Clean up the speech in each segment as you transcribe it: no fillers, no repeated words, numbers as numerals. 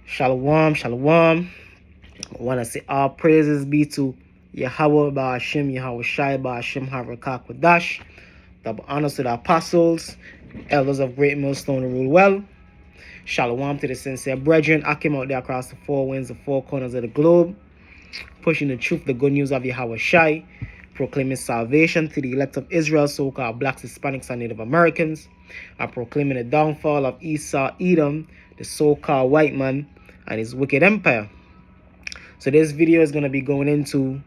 Shalom, shalom. I want to say all praises be to Yahweh Ba'ashim, Yahweh Shai Ba'ashim Harakak. Double honors to the apostles, elders of Great Millstone to rule well. Shalom to the sincere brethren. I came out there across the four winds, the four corners of the globe, pushing the truth, the good news of Yahweh Shai, proclaiming salvation to the elect of Israel, so-called blacks, Hispanics, and Native Americans, and proclaiming the downfall of Esau, Edom, the so-called white man, and his wicked empire. So this video is going to be going into,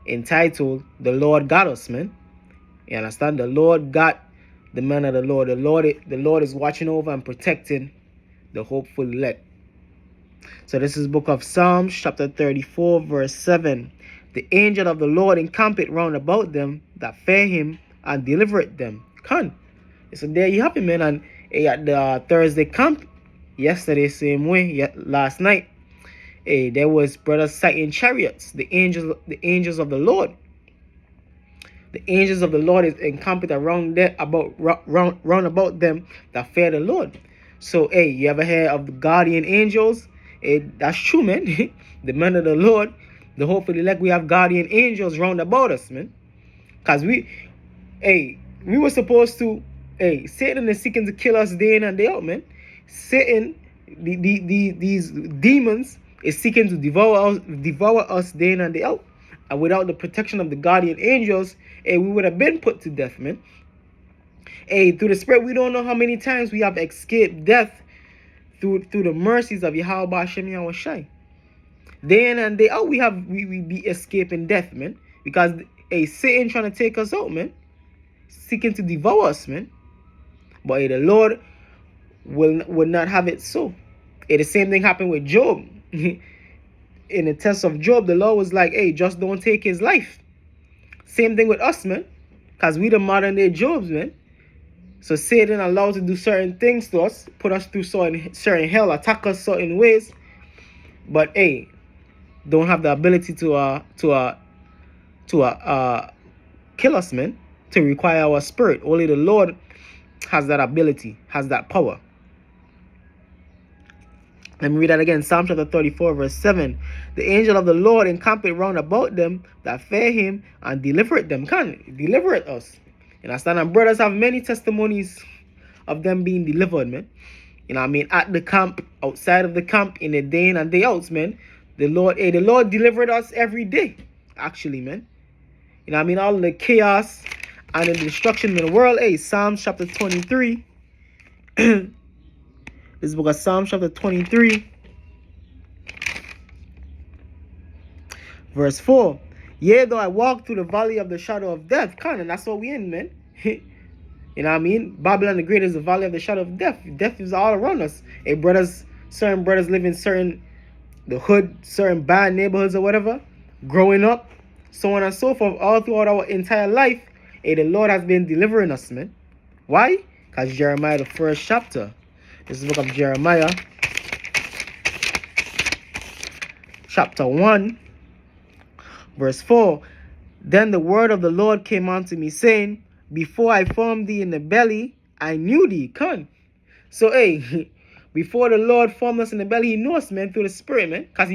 entitled, The Lord Got Us, man. You understand? The Lord got the man of the Lord. The Lord is watching over and protecting the hopeful elect. So this is book of Psalms, chapter 34, verse 7. The angel of the Lord encampeth round about them that fear him and delivereth them. Come. So there you have it, man. And at the Thursday camp, yesterday, same way, last night, there was brothers sighting chariots, the angels of the Lord. The angels of the Lord is encamped around there, round about them that fear the Lord. So, you ever heard of the guardian angels? That's true, man. The men of the Lord, the hopefully elect, we have guardian angels round about us, man. Because we were supposed to, Satan is seeking to kill us day in and day out, man. Satan, these demons, is seeking to devour us day in and day out. And without the protection of the guardian angels, we would have been put to death, man. Through the Spirit, we don't know how many times we have escaped death through the mercies of Yahweh Hashem Yahweh Shai. Day in and day out, we be escaping death, man. Because Satan trying to take us out, man. Seeking to devour us, man. But the Lord will not have it so. The same thing happened with Job. In the test of Job, the Lord was like, just don't take his life. Same thing with us, man. Because we the modern day Jobs, man. So Satan allowed to do certain things to us, put us through certain hell, attack us certain ways. But don't have the ability to kill us, man. To require our spirit. Only the Lord has that ability, has that power. Let me read that again. Psalm chapter 34, verse 7. The angel of the Lord encampeth round about them that fear him and delivereth them. Delivereth us. You understand? And brothers have many testimonies of them being delivered, man. You know what I mean? At the camp, outside of the camp, in the day in and day outs, man. The Lord delivered us every day, actually, man. You know what I mean? All the chaos and the destruction in the world. Psalms chapter 23. This book of Psalms chapter 23, verse 4. Yea, though I walk through the valley of the shadow of death. And that's what we in, man. You know what I mean? Babylon the Great is the valley of the shadow of death. Death is all around us. Certain brothers live in the hood, certain bad neighborhoods or whatever. Growing up, so on and so forth, all throughout our entire life, the Lord has been delivering us, man. Why? Because Jeremiah, the first chapter. This is the book of Jeremiah, chapter 1, verse 4. Then the word of the Lord came unto me, saying, before I formed thee in the belly, I knew thee. So, before the Lord formed us in the belly, he knew us, man, through the Spirit, man. Because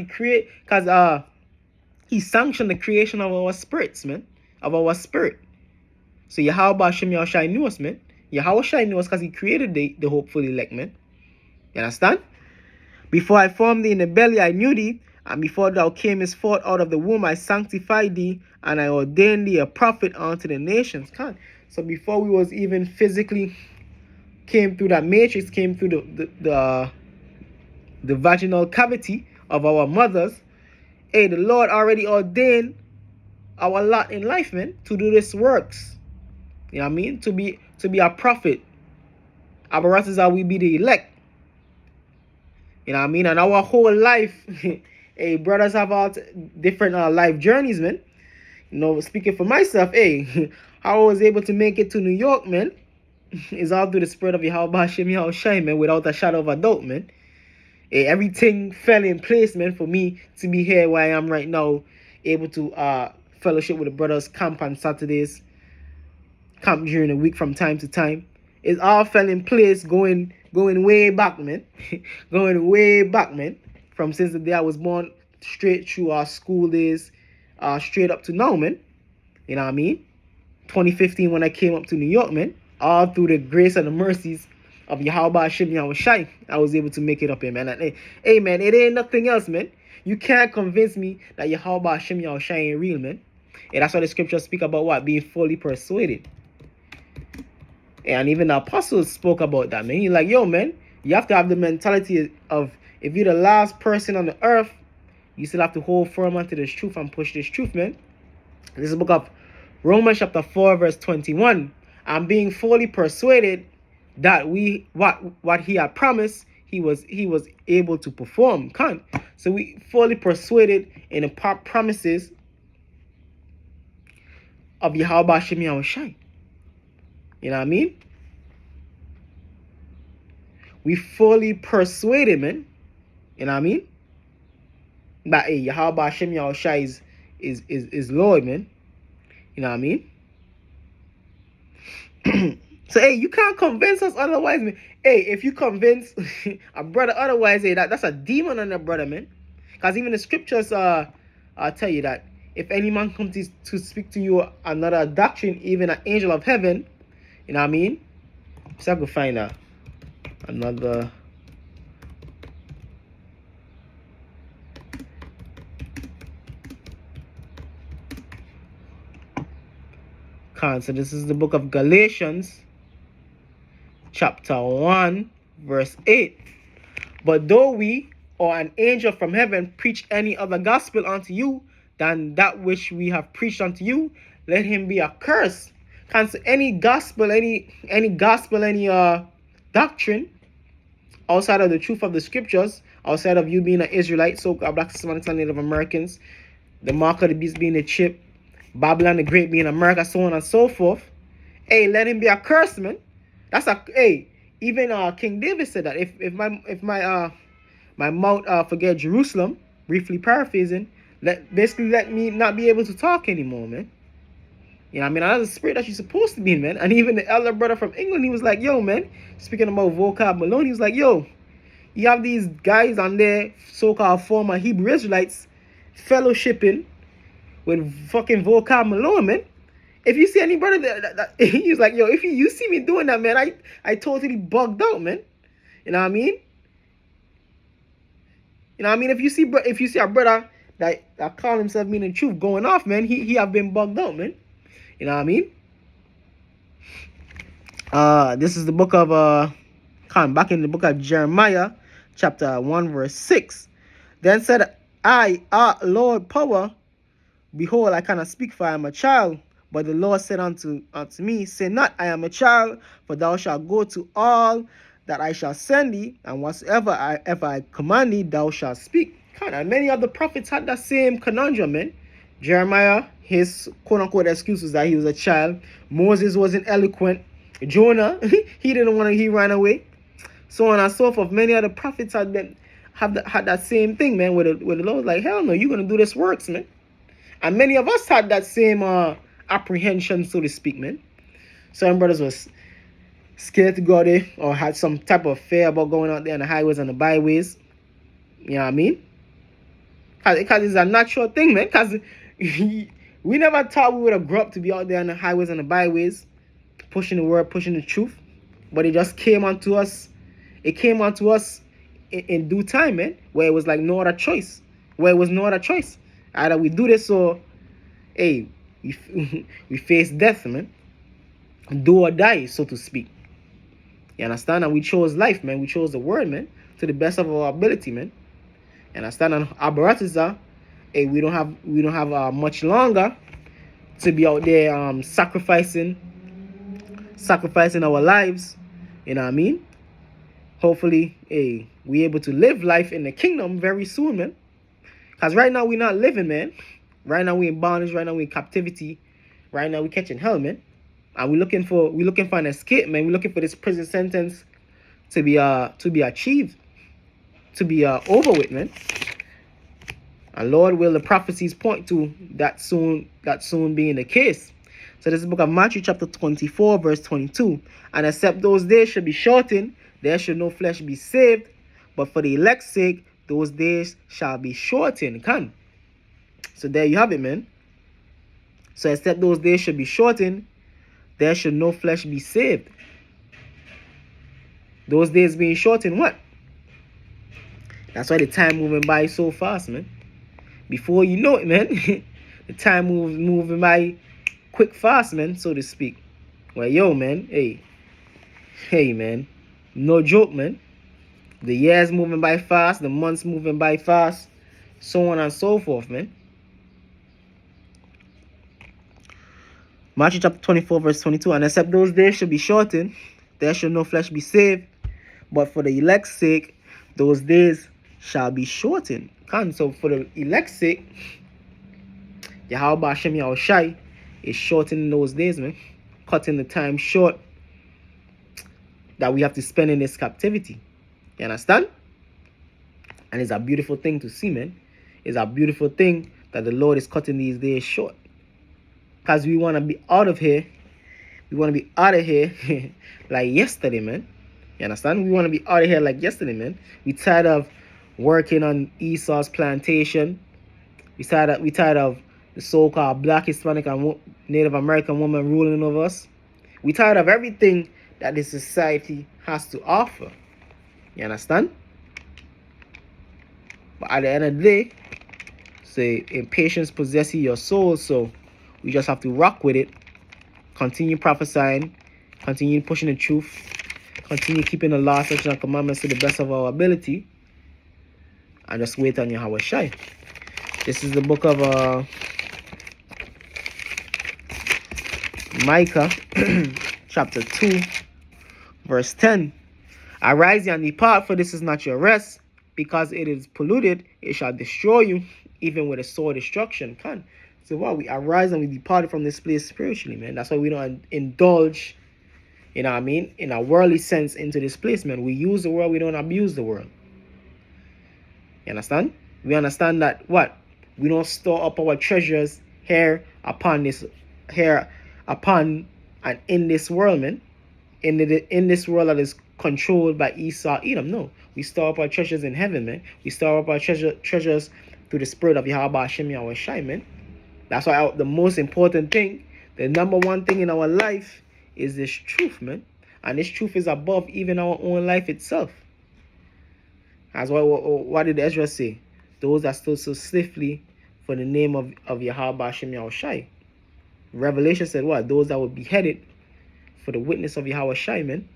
he sanctioned the creation of our spirits, man. Of our spirit. So Yahweh Hashem Yahweh Shai knew us, man. Yahweh Shai knew us because he created the hopeful elect, man. You understand? Before I formed thee in the belly, I knew thee. And before thou camest forth out of the womb, I sanctified thee. And I ordained thee a prophet unto the nations. So before we was even physically came through that matrix, came through the vaginal cavity of our mothers, the Lord already ordained our lot in life, man, to do this works. You know what I mean? To be a prophet. Apparatus are we be the elect. You know what I mean? And our whole life, brothers have all different life journeys, man. You know, speaking for myself, how I was able to make it to New York, man, is all through the Spirit of Yahweh Hashem Yahweh Shai, man, without a shadow of a doubt, man. Everything fell in place, man, for me to be here where I am right now, able to fellowship with the brothers, camp on Saturdays, camp during the week from time to time. It all fell in place going way back, man. Going way back, man. from since the day I was born, straight through our school days, straight up to now, man. You know what I mean? 2015 when I came up to New York, man. All through the grace and the mercies of Yahweh Hashem Yahweh Shai, I was able to make it up here, man. And, hey, man, it ain't nothing else, man. You can't convince me that Yahweh Hashem Yahweh Shai ain't real, man. And that's why the scriptures speak about what? Being fully persuaded. And even the apostles spoke about that, man. He's like, yo, man, you have to have the mentality of, if you're the last person on the earth, you still have to hold firm onto this truth and push this truth, man. This is the book of Romans chapter 4, verse 21. I'm being fully persuaded that what he had promised, he was able to perform. So we fully persuaded in the promises of Yahweh Hashem Yahweh Shai. You know what I mean? We fully persuaded, man. You know what I mean? That hey, Yahweh Hashem Yahweh Shai is Lord, man. You know what I mean? So hey, you can't convince us otherwise, man. Hey, if you convince a brother otherwise, hey, that's a demon on the brother, man. Because even the scriptures tell you that if any man comes to speak to you another doctrine, even an angel of heaven, you know what I mean? So I could find another. So this is the book of Galatians, chapter 1, verse 8. But though we or an angel from heaven preach any other gospel unto you than that which we have preached unto you, let him be accursed. So any gospel, any doctrine outside of the truth of the scriptures, outside of you being an Israelite, so-called Black Hispanics and Native Americans, the mark of the beast being the chip, Babylon the Great being America, so on and so forth. Hey, let him be accursed, man. That's even King David said that if my mouth forget Jerusalem, briefly paraphrasing, let me not be able to talk anymore, man. You know what I mean? That's the spirit that you're supposed to be in, man. And even the elder brother from England, he was like, yo, man, speaking about Vocab Malone, he was like, yo, you have these guys on there, so-called former Hebrew Israelites, fellowshipping with fucking Vocab Malone, man. If you see any brother that he was like, yo, if you see me doing that, man, I totally bugged out, man. You know what I mean? You know what I mean? If you see a brother that call himself meaning truth going off, man, he have been bugged out, man. You know what I mean? This is the book of back in the book of Jeremiah, chapter 1, verse 6. Then said I, Lord power, behold, I cannot speak, for I am a child. But the Lord said unto me, say not, I am a child, for thou shalt go to all that I shall send thee, and whatsoever I command thee, thou shalt speak. And many of the prophets had that same conundrum, man. Jeremiah, his quote-unquote excuse was that he was a child. Moses wasn't eloquent. Jonah, he ran away. So on and so forth. Many of the prophets had that same thing, man, where the Lord was like, hell no, you're going to do this works, man. And many of us had that same apprehension, so to speak, man. Some brothers was scared to go there or had some type of fear about going out there on the highways and the byways. You know what I mean? Because it's a natural thing, man. Because we never thought we would have grown up to be out there on the highways and the byways, pushing the word, pushing the truth. But it just came onto us. It came onto us in due time, man, where it was like no other choice. Either we do this or, hey, we face death, man. Do or die, so to speak. You understand? And we chose life, man. We chose the word, man, to the best of our ability, man. You understand? And our Baratza, hey, we don't have much longer to be out there sacrificing our lives. You know what I mean? Hopefully, hey, we able to live life in the kingdom very soon, man. Because right now we're not living, man. Right now we in bondage. Right now we in captivity. Right now we catching hell, man. And we're looking for an escape, man. We're looking for this prison sentence to be achieved, to be over with, man. And Lord, will the prophecies point to that soon being the case. So this is the book of Matthew chapter 24, verse 22. And except those days should be shortened, there should no flesh be saved, but for the elect's sake, those days shall be shortened. Can. So there you have it, man. So except those days should be shortened, there should no flesh be saved. Those days being shortened, what? That's why the time moving by so fast, man. Before you know it, man, the time moving by quick fast, man, so to speak. Well, yo, man, hey, man, no joke, man. The years moving by fast, the months moving by fast, so on and so forth, man. Matthew chapter 24, verse 22. And except those days should be shortened, there shall no flesh be saved. But for the elect's sake, those days shall be shortened. So for the elect's sake, Yahweh Hashem Yahushai is shortening those days, man. Cutting the time short that we have to spend in this captivity. You understand? And it's a beautiful thing to see, man. It's a beautiful thing that the Lord is cutting these days short. Because we want to be out of here. We want to be out of here like yesterday, man. You understand? We want to be out of here like yesterday, man. We tired of working on Esau's plantation. We tired of the so-called Black, Hispanic, and Native American woman ruling over us. We tired of everything that this society has to offer. You understand? But at the end of the day, say impatience possesses your soul, so we just have to rock with it. Continue prophesying, continue pushing the truth, continue keeping the law, statutes, and commandments to the best of our ability, and just wait on Yahweh Shai. This is the book of Micah, chapter 2, verse 10. Arise and depart, for this is not your rest, because it is polluted, it shall destroy you, even with a sore destruction. So what? We arise and we depart from this place spiritually, man. That's why we don't indulge, you know what I mean, in a worldly sense into this place, man. We use the world, we don't abuse the world. You understand? We understand that what? We don't store up our treasures here and in this world, man. In this world that is controlled by Esau, Edom. No. We store up our treasures in heaven, man. We store up our treasures through the spirit of Yahweh Hashem Yahweh Shai, man. That's why the most important thing, the number one thing in our life is this truth, man. And this truth is above even our own life itself. That's why, what did Ezra say? Those that stood so swiftly for the name of Yahweh Hashem Yahweh Shai. Revelation said what? Those that were beheaded for the witness of Yahweh Shai, man.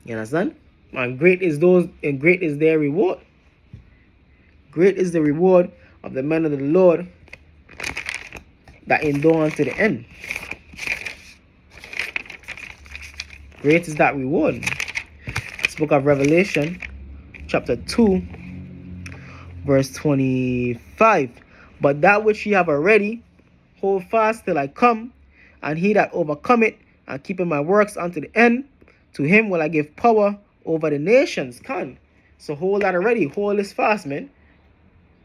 You understand? And great is their reward. Great is the reward of the men of the Lord that endure unto the end. Great is that reward. This book of Revelation, chapter 2, verse 25. But that which ye have already, hold fast till I come, and he that overcometh and keepeth my works unto the end, to him will I give power over the nations. So hold that already. Hold this fast, man.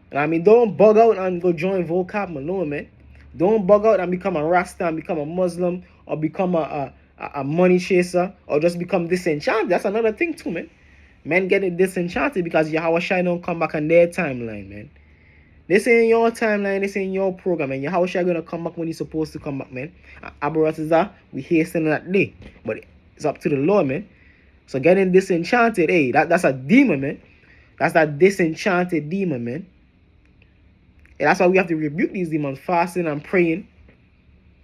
And I mean, don't bug out and go join Vocab Malone, man. Don't bug out and become a Rasta and become a Muslim or become a money chaser or just become disenchanted. That's another thing too, man. Men getting disenchanted because Yahweh Shai don't come back on their timeline, man. This ain't your timeline, this ain't your program, and Yahweh Shai gonna come back when he's supposed to come back, man. Abaratazah, we hasten that day. But it's up to the Lord, man. So getting disenchanted, hey, that's a demon, man. That's that disenchanted demon, man. And that's why we have to rebuke these demons, fasting and praying,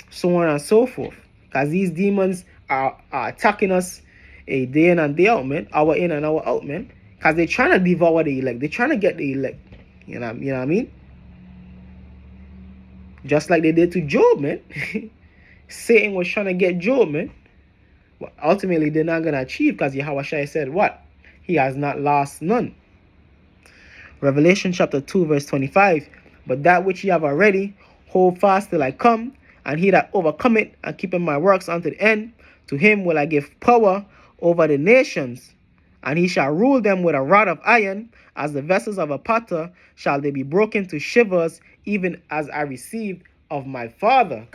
so on and so forth. Because these demons are attacking us day in and day out, man. Hour in and hour out, man. Because they're trying to devour the elect. They're trying to get the elect. You know what I mean? Just like they did to Job, man. Satan was trying to get Job, man. But ultimately, they're not going to achieve because Yahweh Shai said what? He has not lost none. Revelation chapter 2, verse 25. But that which ye have already, hold fast till I come, and he that overcometh and keepeth my works unto the end, to him will I give power over the nations, and he shall rule them with a rod of iron, as the vessels of a potter shall they be broken to shivers, even as I received of my Father.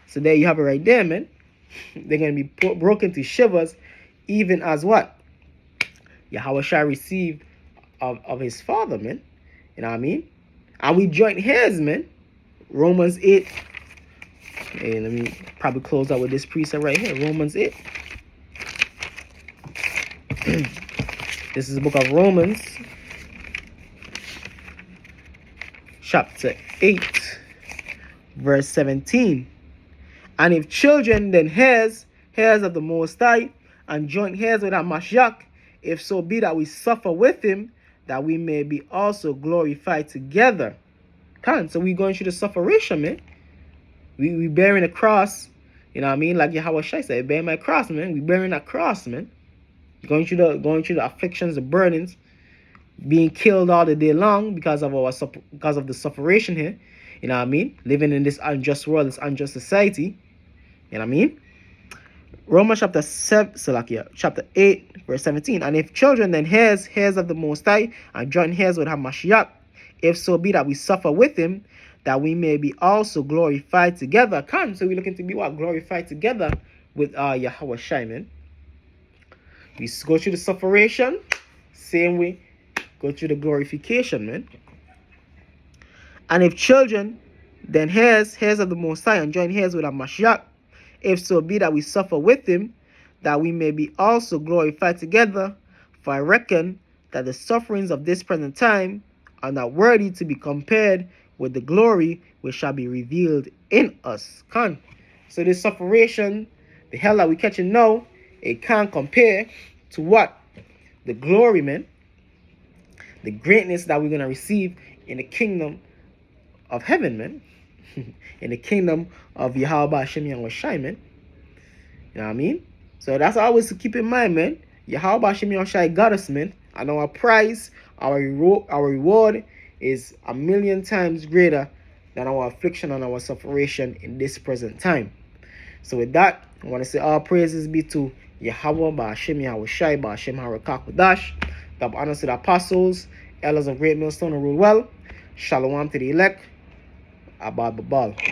So there you have it right there, man. They're going to be broken to shivers, even as what? Yahweh Shai received of his father, man. You know what I mean? And we joint heirs, man. Romans 8. Hey, let me probably close out with this precept right here. Romans 8. This is the book of Romans, chapter 8, verse 17. And if children, then heirs of the Most High, and joint heirs with Mashiach, if so be that we suffer with him, that we may be also glorified together. So we going through the sufferation, man. We bearing a cross, you know what I mean? Like Yahweh Shai said, bear my cross, man. We bearing that cross, man. Going through the afflictions, the burdens, being killed all the day long because of the sufferation here. You know what I mean? Living in this unjust world, this unjust society. You know what I mean? Romans chapter 8, verse 17. And if children, then heirs of the Most High, and joint heirs with Hamashiach, if so be that we suffer with him, that we may be also glorified together. So we're looking to be what? Glorified together with Yahweh Shai, man. We go through the sufferation, same way, go through the glorification, man. And if children, then heirs of the Most High, and joint heirs with Mashiach, if so be that we suffer with him, that we may be also glorified together. For I reckon that the sufferings of this present time are not worthy to be compared with the glory which shall be revealed in us. So this sufferation, the hell that we catching now, it can't compare to what? The glory, man. The greatness that we're going to receive in the kingdom of heaven, man. In the kingdom of Yahweh Hashem Yahweh Shai, man. You know what I mean? So that's always to keep in mind, man. Yahweh Hashem Yahweh Shai got us, man. And our prize, our reward is 1,000,000 times greater than our affliction and our sufferation in this present time. So with that, I want to say all praises be to Yahweh Ba'ashem Yahweh Shai Ba'ashem Harakak Wadash. Double honors to the apostles, elders of Great Millstone who rule well. Shalom to the elect. Abad Babal.